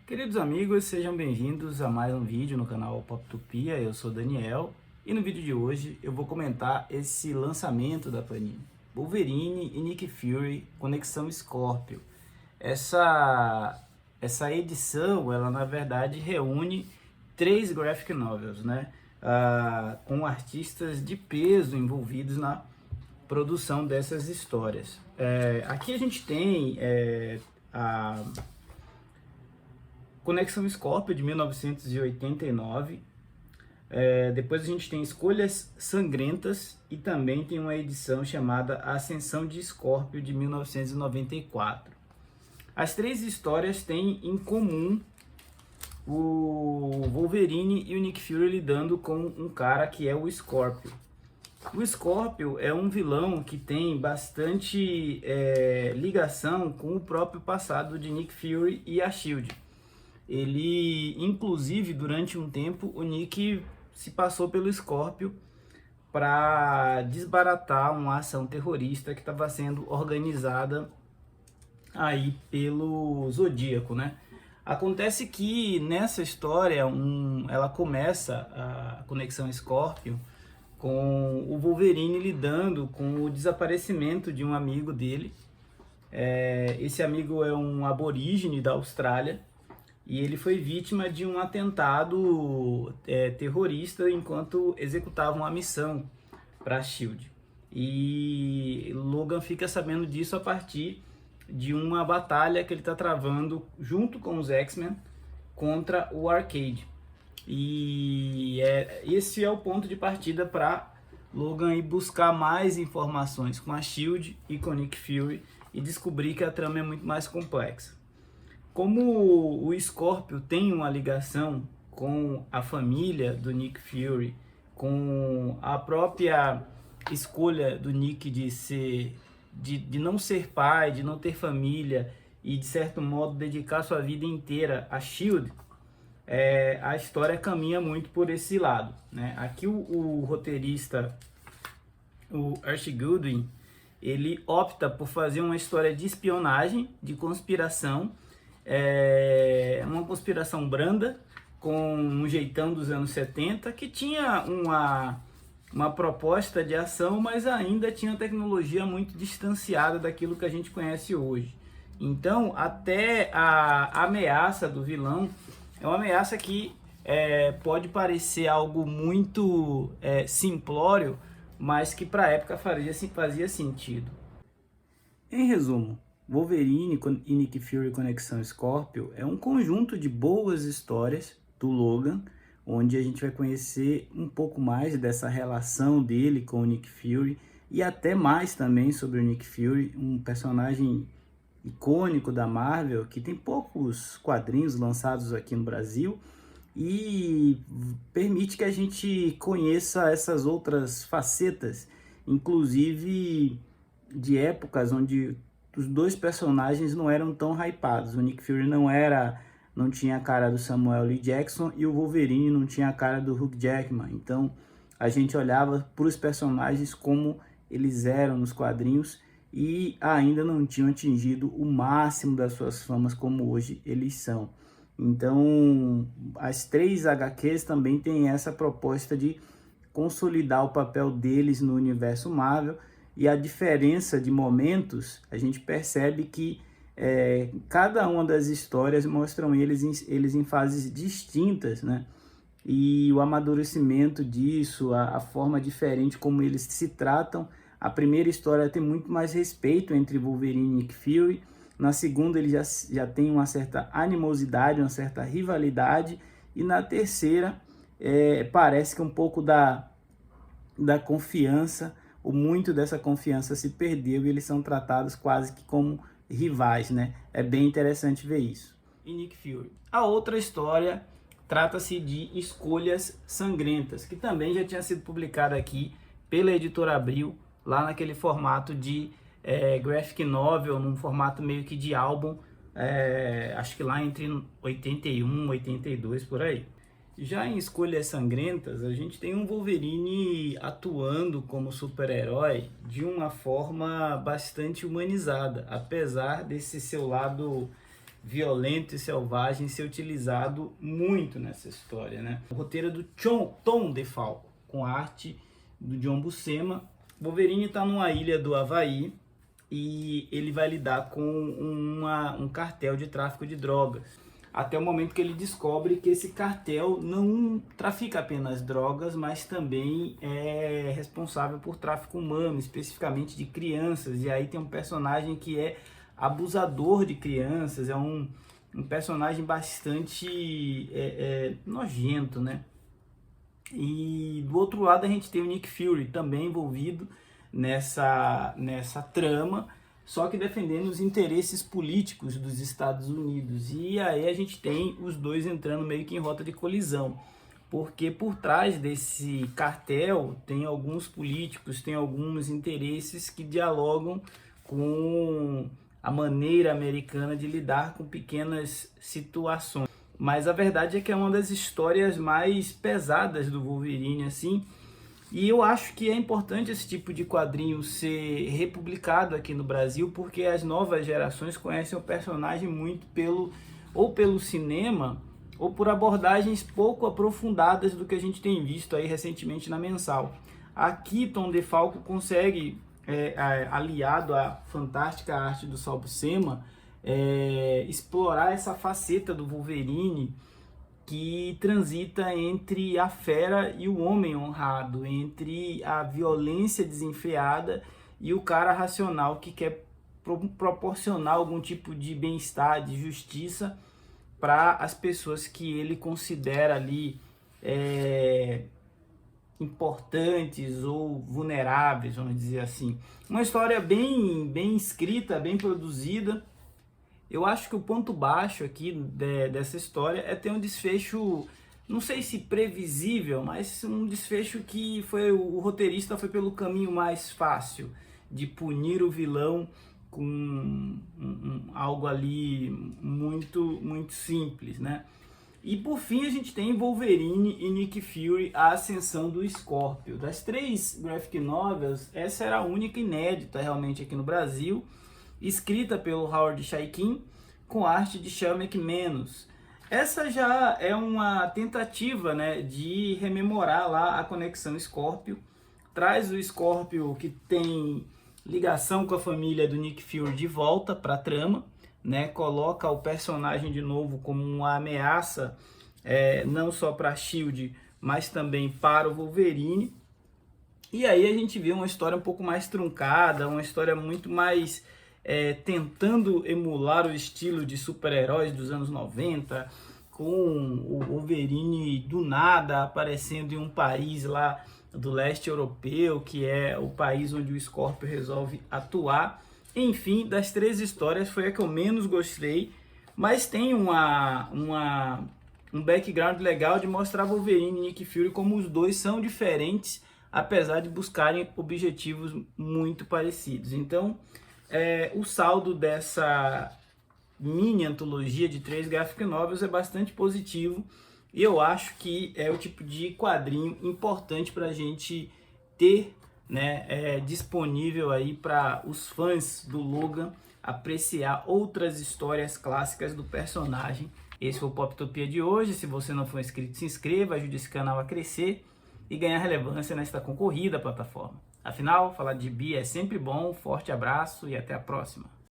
Queridos amigos, sejam bem-vindos a mais um vídeo no canal Poptopia. Eu sou Daniel e no vídeo de hoje eu vou comentar esse lançamento da Panini, Wolverine e Nick Fury Conexão Scorpio. Essa edição, ela na verdade reúne 3 graphic novels, né? Com artistas de peso envolvidos na produção dessas histórias. Aqui a gente tem a Conexão Scorpio de 1989. Depois a gente tem Escolhas Sangrentas e também tem uma edição chamada Ascensão de Scorpio de 1994. As 3 histórias têm em comum o Wolverine e o Nick Fury lidando com um cara que é o Scorpio. O Scorpio é um vilão que tem bastante ligação com o próprio passado de Nick Fury e a SHIELD. Ele, inclusive, durante um tempo, o Nick se passou pelo Scorpio para desbaratar uma ação terrorista que estava sendo organizada aí pelo Zodíaco, né? Acontece que nessa história, ela começa a Conexão Scorpio com o Wolverine lidando com o desaparecimento de um amigo dele. Esse amigo é um aborígene da Austrália e ele foi vítima de um atentado terrorista enquanto executava uma missão para a SHIELD. E Logan fica sabendo disso a partir de uma batalha que ele está travando junto com os X-Men contra o Arcade. E esse é o ponto de partida para Logan ir buscar mais informações com a SHIELD e com Nick Fury e descobrir que a trama é muito mais complexa. Como o Scorpio tem uma ligação com a família do Nick Fury, com a própria escolha do Nick de não ser pai, de não ter família e de certo modo dedicar sua vida inteira à SHIELD, a história caminha muito por esse lado, né? Aqui o roteirista, o Archie Goodwin, ele opta por fazer uma história de espionagem, de conspiração, uma conspiração branda, com um jeitão dos anos 70, que tinha uma proposta de ação, mas ainda tinha tecnologia muito distanciada daquilo que a gente conhece hoje. Então, até a ameaça do vilão é uma ameaça que pode parecer algo muito simplório, mas que para a época fazia sentido. Em resumo, Wolverine e Nick Fury Conexão Scorpio é um conjunto de boas histórias do Logan, onde a gente vai conhecer um pouco mais dessa relação dele com o Nick Fury e até mais também sobre o Nick Fury, um personagem icônico da Marvel que tem poucos quadrinhos lançados aqui no Brasil e permite que a gente conheça essas outras facetas, inclusive de épocas onde os 2 personagens não eram tão hypados. O Nick Fury não tinha a cara do Samuel L. Jackson e o Wolverine não tinha a cara do Hugh Jackman. Então a gente olhava para os personagens como eles eram nos quadrinhos e ainda não tinham atingido o máximo das suas famas como hoje eles são. Então as 3 HQs também têm essa proposta de consolidar o papel deles no universo Marvel. E a diferença de momentos, a gente percebe que cada uma das histórias mostram eles em fases distintas, né? E o amadurecimento disso, a forma diferente como eles se tratam. A primeira história tem muito mais respeito entre Wolverine e Nick Fury. Na segunda ele já tem uma certa animosidade, uma certa rivalidade. E na terceira parece que um pouco da confiança, ou muito dessa confiança se perdeu e eles são tratados quase que como rivais, né? É bem interessante ver isso. E Nick Fury. A outra história trata-se de Escolhas Sangrentas, que também já tinha sido publicada aqui pela Editora Abril, lá naquele formato de graphic novel, num formato meio que de álbum, acho que lá entre 81 e 82, por aí. Já em Escolhas Sangrentas, a gente tem um Wolverine atuando como super-herói de uma forma bastante humanizada, apesar desse seu lado violento e selvagem ser utilizado muito nessa história, né? O roteiro é do Tom DeFalco, com a arte do John Buscema. Wolverine está numa ilha do Havaí e ele vai lidar com um cartel de tráfico de drogas. Até o momento que ele descobre que esse cartel não trafica apenas drogas, mas também é responsável por tráfico humano, especificamente de crianças. E aí tem um personagem que é abusador de crianças, é um personagem bastante nojento, né? E do outro lado a gente tem o Nick Fury também envolvido nessa trama, só que defendendo os interesses políticos dos Estados Unidos. E aí a gente tem os dois entrando meio que em rota de colisão, porque por trás desse cartel tem alguns políticos, tem alguns interesses que dialogam com a maneira americana de lidar com pequenas situações. Mas a verdade é que é uma das histórias mais pesadas do Wolverine, assim. E eu acho que é importante esse tipo de quadrinho ser republicado aqui no Brasil, porque as novas gerações conhecem o personagem muito pelo cinema, ou por abordagens pouco aprofundadas do que a gente tem visto aí recentemente na Mensal. Aqui, Tom DeFalco consegue, aliado à fantástica arte do Sal Buscema, explorar essa faceta do Wolverine que transita entre a fera e o homem honrado, entre a violência desenfreada e o cara racional que quer proporcionar algum tipo de bem-estar, de justiça para as pessoas que ele considera ali importantes ou vulneráveis, vamos dizer assim. Uma história bem escrita, bem produzida. Eu acho que o ponto baixo aqui dessa história é ter um desfecho, não sei se previsível, mas um desfecho que o roteirista foi pelo caminho mais fácil, de punir o vilão com algo ali muito simples, né? E por fim a gente tem Wolverine e Nick Fury, a ascensão do Escorpião. Das 3 graphic novels, essa era a única inédita realmente aqui no Brasil, escrita pelo Howard Chaykin, com arte de Shel McManus. Essa já é uma tentativa, né, de rememorar lá a conexão Scorpio. Traz o Scorpio que tem ligação com a família do Nick Fury de volta para a trama, né, coloca o personagem de novo como uma ameaça, não só para a SHIELD, mas também para o Wolverine. E aí a gente vê uma história um pouco mais truncada, uma história muito mais tentando emular o estilo de super-heróis dos anos 90, com o Wolverine do nada aparecendo em um país lá do leste europeu, que é o país onde o Scorpio resolve atuar. Enfim, das 3 histórias foi a que eu menos gostei, mas tem um background legal de mostrar Wolverine e Nick Fury como os dois são diferentes, apesar de buscarem objetivos muito parecidos. Então, o saldo dessa mini antologia de 3 graphic novels é bastante positivo, e eu acho que é o tipo de quadrinho importante para a gente ter, né, disponível aí para os fãs do Logan apreciar outras histórias clássicas do personagem. Esse foi o Poptopia de hoje. Se você não for inscrito, se inscreva, ajude esse canal a crescer e ganhar relevância nesta concorrida plataforma. Afinal, falar de bi é sempre bom. Forte abraço e até a próxima.